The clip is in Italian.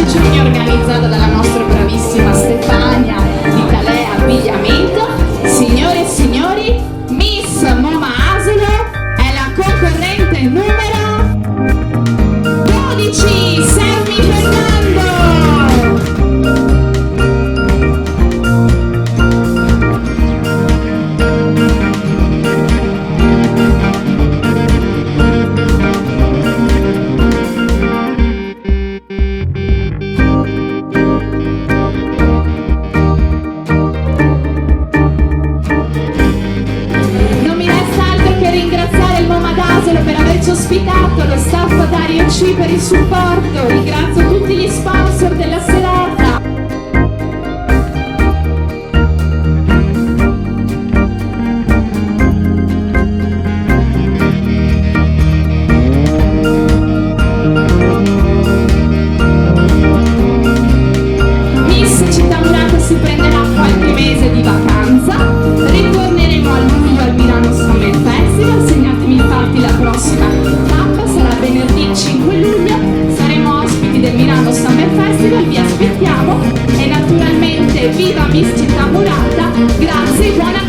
10 giugno, organizzata dalla nostra bravissima Stefania di Calè Abbigliamento. Signore e signori, Miss Moma Asolo è la concorrente numero 12, Sammy Fernando. Per averci ospitato, lo staff Dario C per il supporto, ringrazio tutti gli sponsor della serata. Miss Città Murata si prenderà qualche mese di vacanza, ritorneremo a luglio al Milano Summer Festival. Segnatemi infatti la prossima tappa sarà venerdì 5 luglio, saremo ospiti del Milano Summer Festival, vi aspettiamo e naturalmente viva Miss Città Murata, grazie e buona